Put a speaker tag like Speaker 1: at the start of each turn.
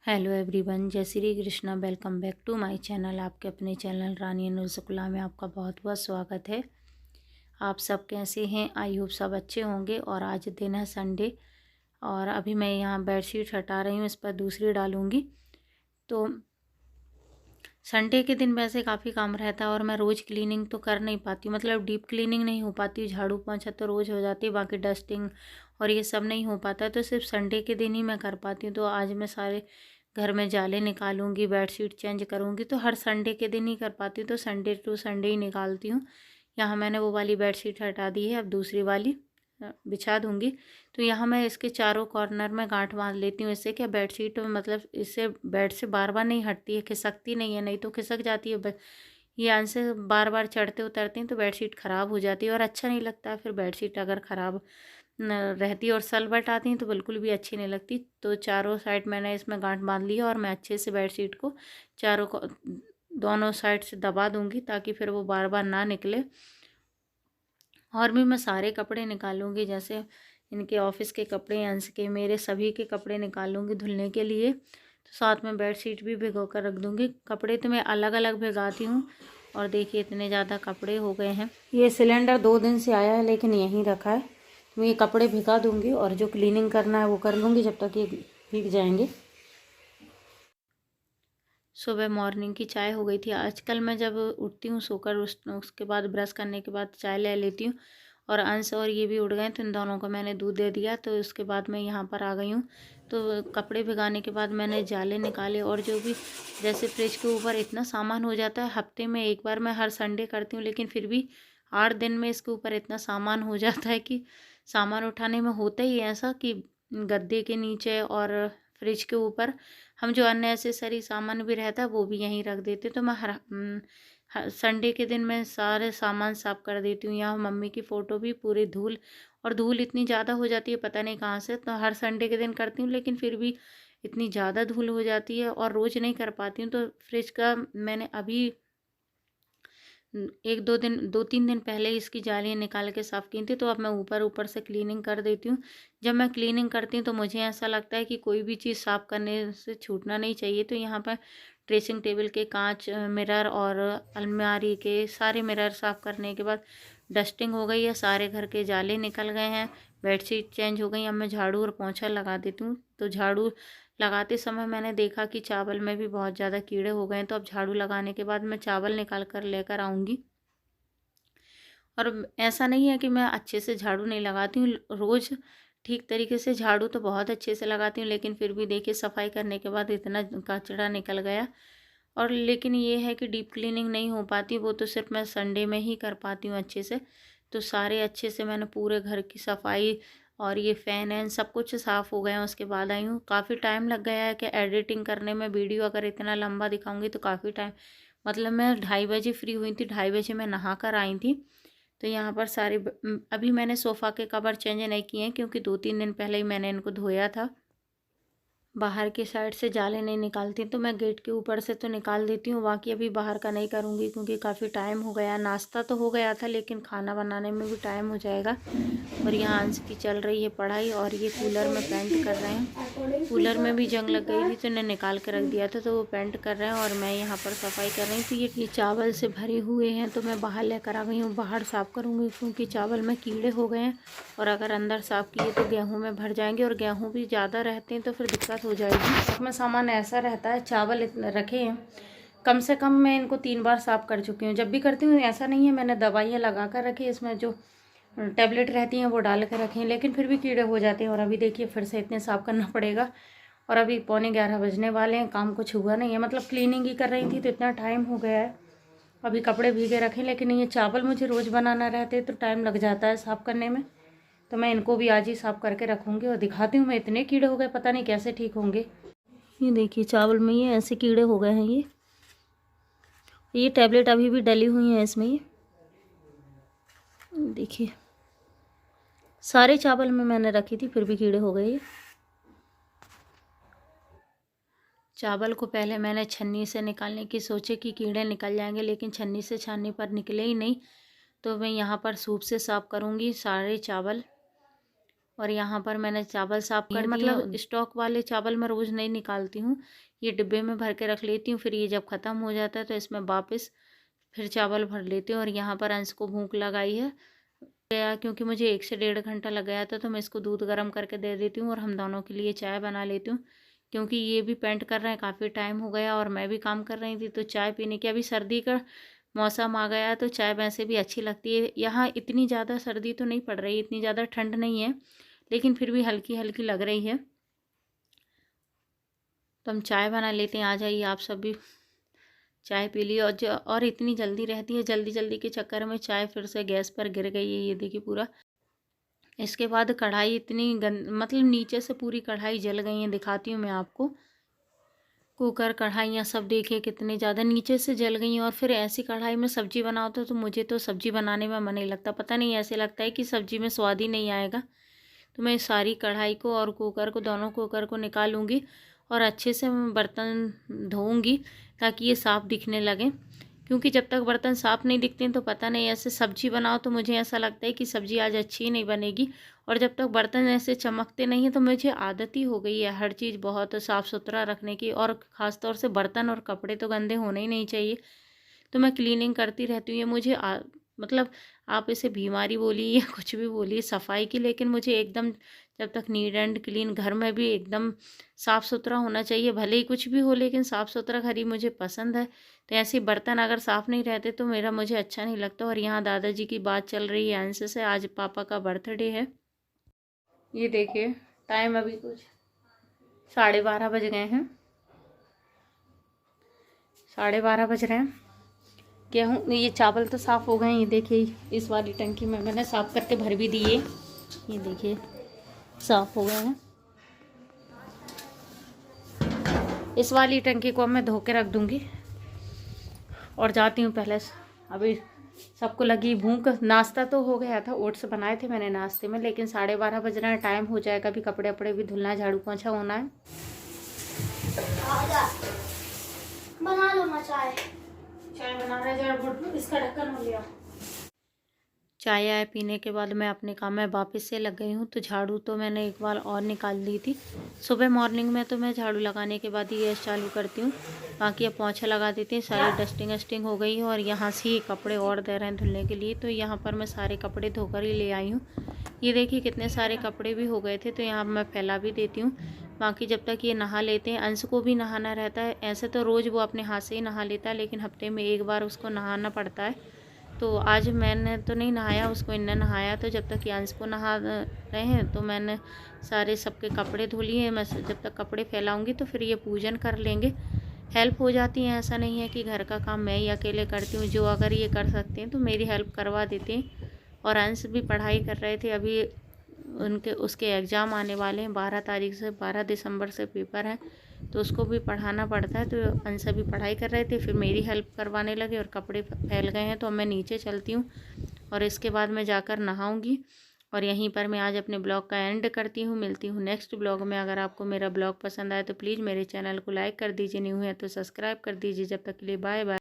Speaker 1: Hello everyone, जय Shri Krishna. Welcome back to my channel. आपके अपने चैनल रानी नुज़ुकुला में आपका बहुत बहुत स्वागत है। आप सब कैसे हैं? आई होप सब अच्छे होंगे। और आज दिन है संडे और अभी मैं यहाँ बेडशीट हटा रही हूँ, इस पर दूसरी डालूँगी। तो संडे के दिन वैसे काफ़ी काम रहता है और मैं रोज़ क्लीनिंग तो कर नहीं पाती हूँ, मतलब डीप क्लीनिंग नहीं हो पाती। झाड़ू पोंछा तो रोज़ हो जाती है, बाकी डस्टिंग और ये सब नहीं हो पाता, तो सिर्फ संडे के दिन ही मैं कर पाती हूँ। तो आज मैं सारे घर में जाले निकालूंगी, बेडशीट चेंज करूँगी, तो हर संडे के दिन ही कर पाती हूँ, तो संडे टू संडे ही निकालती हूँ। यहाँ मैंने वो वाली बेडशीट हटा दी है, अब दूसरी वाली बिछा दूंगी। तो यहाँ मैं इसके चारों कॉर्नर में गांठ बांध लेती हूँ, इससे क्या बेडशीट मतलब इससे बेड से बार बार नहीं हटती है, खिसकती नहीं है, नहीं तो खिसक जाती है। ये अंश से बार बार चढ़ते उतरते हैं तो बेडशीट ख़राब हो जाती है और अच्छा नहीं लगता। फिर बेडशीट अगर ख़राब रहती है और सलवट आती हैं तो बिल्कुल भी अच्छी नहीं लगती। तो चारों साइड मैंने इसमें गांठ बांध ली है और मैं अच्छे से बेडशीट को चारों को दोनों साइड से दबा दूंगी ताकि फिर वो बार बार ना निकले। और भी मैं सारे कपड़े निकालूंगी, जैसे इनके ऑफिस के कपड़े, अंश के, मेरे सभी के कपड़े निकालूंगी धुलने के लिए। तो साथ में बेडशीट भी भिगो कर रख दूंगी। कपड़े तो मैं अलग अलग भिगाती हूँ। और देखिए इतने ज़्यादा कपड़े हो गए हैं। ये सिलेंडर 2 दिन से आया है लेकिन यहीं रखा है। मैं ये कपड़े भिगा दूंगी और जो क्लीनिंग करना है वो कर लूँगी जब तक ये भीग जाएंगे। सुबह मॉर्निंग की चाय हो गई थी। आजकल मैं जब उठती हूँ सोकर उसके बाद ब्रश करने के बाद चाय ले लेती हूँ। और अंश और ये भी उठ गए तो इन दोनों को मैंने दूध दे दिया। तो उसके बाद मैं यहाँ पर आ गई हूँ। तो कपड़े भिगाने के बाद मैंने जाले निकाले और जो भी जैसे फ्रिज के ऊपर इतना सामान हो जाता है, हफ्ते में एक बार मैं हर संडे करती हूँ, लेकिन फिर भी 8 दिन में इसके ऊपर इतना सामान हो जाता है कि सामान उठाने में होता ही ऐसा कि गद्दे के नीचे और फ्रिज के ऊपर हम जो अननेसेसरी सामान भी रहता है वो भी यहीं रख देते। तो मैं हर संडे के दिन मैं सारे सामान साफ़ कर देती हूँ। यहाँ मम्मी की फ़ोटो भी पूरी धूल, और धूल इतनी ज़्यादा हो जाती है पता नहीं कहाँ से। तो हर संडे के दिन करती हूँ लेकिन फिर भी इतनी ज़्यादा धूल हो जाती है और रोज़ नहीं कर पाती हूँ। तो फ्रिज का मैंने अभी 2-3 दिन पहले इसकी जालियाँ निकाल के साफ़ की थी। तो अब मैं ऊपर ऊपर से क्लीनिंग कर देती हूँ। जब मैं क्लीनिंग करती हूँ तो मुझे ऐसा लगता है कि कोई भी चीज़ साफ़ करने से छूटना नहीं चाहिए। तो यहाँ पर ड्रेसिंग टेबल के कांच, मिरर और अलमारी के सारे मिरर साफ़ करने के बाद डस्टिंग हो गई है, सारे घर के जाले निकल गए हैं, बेडशीट चेंज हो गई। अब मैं झाड़ू और पोंछा लगा देती हूँ। तो झाड़ू लगाते समय मैंने देखा कि चावल में भी बहुत ज़्यादा कीड़े हो गए हैं। तो अब झाड़ू लगाने के बाद मैं चावल निकाल कर लेकर आऊँगी। और ऐसा नहीं है कि मैं अच्छे से झाड़ू नहीं लगाती हूँ, रोज़ ठीक तरीके से झाड़ू तो बहुत अच्छे से लगाती हूँ, लेकिन फिर भी देखिए सफाई करने के बाद इतना कचरा निकल गया। और लेकिन ये है कि डीप क्लीनिंग नहीं हो पाती, वो तो सिर्फ मैं संडे में ही कर पाती हूँ अच्छे से। तो सारे अच्छे से मैंने पूरे घर की सफाई और ये फ़ैन वैन सब कुछ साफ़ हो गया, उसके बाद आई हूँ। काफ़ी टाइम लग गया है कि एडिटिंग करने में, वीडियो अगर इतना लंबा दिखाऊंगी तो काफ़ी टाइम, मतलब मैं 2:30 बजे फ्री हुई थी, 2:30 बजे मैं नहा कर आई थी। तो यहाँ पर सारे अभी मैंने सोफ़ा के कवर चेंज नहीं किए हैं क्योंकि 2-3 दिन पहले ही मैंने इनको धोया था। बाहर की साइड से जाले नहीं निकालती तो मैं गेट के ऊपर से तो निकाल देती हूँ, बाकी अभी बाहर का नहीं करूँगी क्योंकि काफ़ी टाइम हो गया। नाश्ता तो हो गया था लेकिन खाना बनाने में भी टाइम हो जाएगा। और यहाँ अंश की चल रही है पढ़ाई और ये कूलर में पेंट कर रहे हैं। कूलर में भी जंग लग गई थी तो इन्हें निकाल के रख दिया था, तो वो पेंट कर रहे हैं और मैं यहाँ पर सफाई कर रही थी। ये चावल से भरे हुए हैं तो मैं बाहर लेकर आ गई हूँ, बाहर साफ़ करूँगी क्योंकि चावल में कीड़े हो गए हैं। और अगर अंदर साफ़ किए तो गेहूँ में भर जाएंगे और गेहूँ भी ज़्यादा रहते हैं तो फिर दिक्कत हो जाएगी। इसमें सामान ऐसा रहता है, चावल इतने रखे हैं, कम से कम मैं इनको 3 बार साफ़ कर चुकी हूँ। जब भी करती हूँ ऐसा नहीं है मैंने दवाइयाँ लगा कर रखी, इसमें जो टैबलेट रहती हैं वो डाल कर रखी हैं, लेकिन फिर भी कीड़े हो जाते हैं। और अभी देखिए फिर से इतने साफ़ करना पड़ेगा। और अभी 11:45 बजने वाले हैं, काम कुछ हुआ नहीं है, मतलब क्लीनिंग ही कर रही थी तो इतना टाइम हो गया है। अभी कपड़े भीगे रखे, लेकिन ये चावल मुझे रोज़ बनाना रहते तो टाइम लग जाता है साफ़ करने में। तो मैं इनको भी आज ही साफ़ करके रखूँगी और दिखाती हूँ। मैं इतने कीड़े हो गए, पता नहीं कैसे ठीक होंगे। ये देखिए चावल में ये ऐसे कीड़े हो गए हैं। ये टैबलेट अभी भी डली हुई हैं इसमें। ये देखिए सारे चावल में मैंने रखी थी फिर भी कीड़े हो गए। ये चावल को पहले मैंने छन्नी से निकालने की सोचे कि कीड़े निकल जाएंगे, लेकिन छन्नी से छानने पर निकले ही नहीं। तो मैं यहाँ पर सूप से साफ़ करूँगी सारे चावल। और यहाँ पर मैंने चावल साफ़ कर मतलब स्टॉक वाले चावल मैं रोज़ नहीं निकालती हूँ, ये डिब्बे में भर के रख लेती हूँ। फिर ये जब ख़त्म हो जाता है तो इसमें वापस फिर चावल भर लेती हूँ। और यहाँ पर अंश को भूख लगाई है गया, क्योंकि मुझे 1 से 1.5 घंटा लग गया था, तो मैं इसको दूध गर्म करके दे देती हूँ और हम दोनों के लिए चाय बना लेती हूँ। क्योंकि ये भी पेंट कर रहे हैं, काफ़ी टाइम हो गया और मैं भी काम कर रही थी, तो चाय पीने की अभी सर्दी का मौसम आ गया तो चाय वैसे भी अच्छी लगती है। यहाँ इतनी ज़्यादा सर्दी तो नहीं पड़ रही, इतनी ज़्यादा ठंड नहीं है, लेकिन फिर भी हल्की हल्की लग रही है। तो हम चाय बना लेते हैं, आ जाइए आप सब भी चाय पी ली। और इतनी जल्दी रहती है, जल्दी जल्दी के चक्कर में चाय फिर से गैस पर गिर गई है, ये देखिए पूरा। इसके बाद कढ़ाई इतनी मतलब नीचे से पूरी कढ़ाई जल गई है, दिखाती हूँ मैं आपको। कुकर कढ़ाइयाँ सब देखिए कितने ज़्यादा नीचे से जल गई हैं। और फिर ऐसी कढ़ाई में सब्ज़ी बनाओ तो मुझे तो सब्ज़ी बनाने में मन नहीं लगता, पता नहीं ऐसे लगता है कि सब्ज़ी में स्वाद ही नहीं आएगा। तो मैं सारी कढ़ाई को और कुकर को, दोनों कुकर को निकालूंगी और अच्छे से मैं बर्तन धोऊंगी ताकि ये साफ़ दिखने लगे। क्योंकि जब तक बर्तन साफ़ नहीं दिखते हैं तो पता नहीं, ऐसे सब्ज़ी बनाओ तो मुझे ऐसा लगता है कि सब्ज़ी आज अच्छी नहीं बनेगी। और जब तक बर्तन ऐसे चमकते नहीं हैं तो मुझे आदत ही हो गई है हर चीज़ बहुत साफ़ सुथरा रखने की। और ख़ास तौर से बर्तन और कपड़े तो गंदे होने ही नहीं चाहिए, तो मैं क्लीनिंग करती रहती हूँ। ये मुझे मतलब आप इसे बीमारी बोलिए या कुछ भी बोलिए सफाई की, लेकिन मुझे एकदम जब तक नीट एंड क्लीन, घर में भी एकदम साफ़ सुथरा होना चाहिए। भले ही कुछ भी हो लेकिन साफ़ सुथरा घर ही मुझे पसंद है। तो ऐसे बर्तन अगर साफ़ नहीं रहते तो मुझे अच्छा नहीं लगता। और यहाँ दादाजी की बात चल रही है अंश से, आज पापा का बर्थडे है। ये देखिए टाइम अभी कुछ 12:30 बज गए हैं, 12:30 बज रहे हैं। गेहूँ ये चावल तो साफ़ हो गए, ये देखिए इस वाली टंकी में मैंने साफ़ करके भर भी दिए, ये देखिए साफ़ हो गए हैं। इस वाली टंकी को मैं धो के रख दूँगी और जाती हूँ पहले। अभी सबको लगी भूख। नाश्ता तो हो गया था, ओट्स बनाए थे मैंने नाश्ते में, लेकिन 12:30 बज रहा है, टाइम हो जाएगा। अभी कपड़े वपड़े भी धुलना है, झाड़ू पोंछा होना है। बना लो मैं चाय बना रहा है, जरा इसका ढक्कन हो लिया। चाय आय पीने के बाद मैं अपने काम में वापस से लग गई हूँ। तो झाड़ू तो मैंने एक बार और निकाल दी थी। सुबह मॉर्निंग में तो मैं झाड़ू लगाने के बाद ही गैस चालू करती हूँ, बाकी अब पोंछा लगा देती हूँ। सारी डस्टिंग हो गई है और यहाँ से ही कपड़े और दे रहे हैं धुलने के लिए। तो यहाँ पर मैं सारे कपड़े धोकर ही ले आई हूँ। ये देखिए कितने सारे कपड़े भी हो गए थे, तो यहाँ मैं फैला भी देती हूँ। बाकी जब तक ये नहा लेते हैं, अंश को भी नहाना रहता है। ऐसे तो रोज़ वो अपने हाथ से ही नहा लेता है, लेकिन हफ्ते में एक बार उसको नहाना पड़ता है। तो आज मैंने तो नहीं नहाया, उसको इन्हें नहाया। तो जब तक अंश को नहा रहे हैं तो मैंने सारे सबके कपड़े धो लिए। मैं जब तक कपड़े फैलाऊंगी तो फिर ये पूजन कर लेंगे। हेल्प हो जाती है, ऐसा नहीं है कि घर का काम मैं ही अकेले करती हूँ। जो अगर ये कर सकते हैं तो मेरी हेल्प करवा देते हैं। और अंश भी पढ़ाई कर रहे थे, अभी उसके एग्ज़ाम आने वाले हैं 12 तारीख से, 12 दिसंबर से पेपर है, तो उसको भी पढ़ाना पड़ता है। तो अंश भी पढ़ाई कर रहे थे, फिर मेरी हेल्प करवाने लगे और कपड़े फैल गए हैं। तो मैं नीचे चलती हूँ और इसके बाद मैं जाकर नहाऊंगी। और यहीं पर मैं आज अपने ब्लॉग का एंड करती हूँ। मिलती हूँ नेक्स्ट ब्लॉग में। अगर आपको मेरा ब्लॉग पसंद आए तो प्लीज़ मेरे चैनल को लाइक कर दीजिए, न्यू है तो सब्सक्राइब कर दीजिए। जब तक के लिए बाय बाय।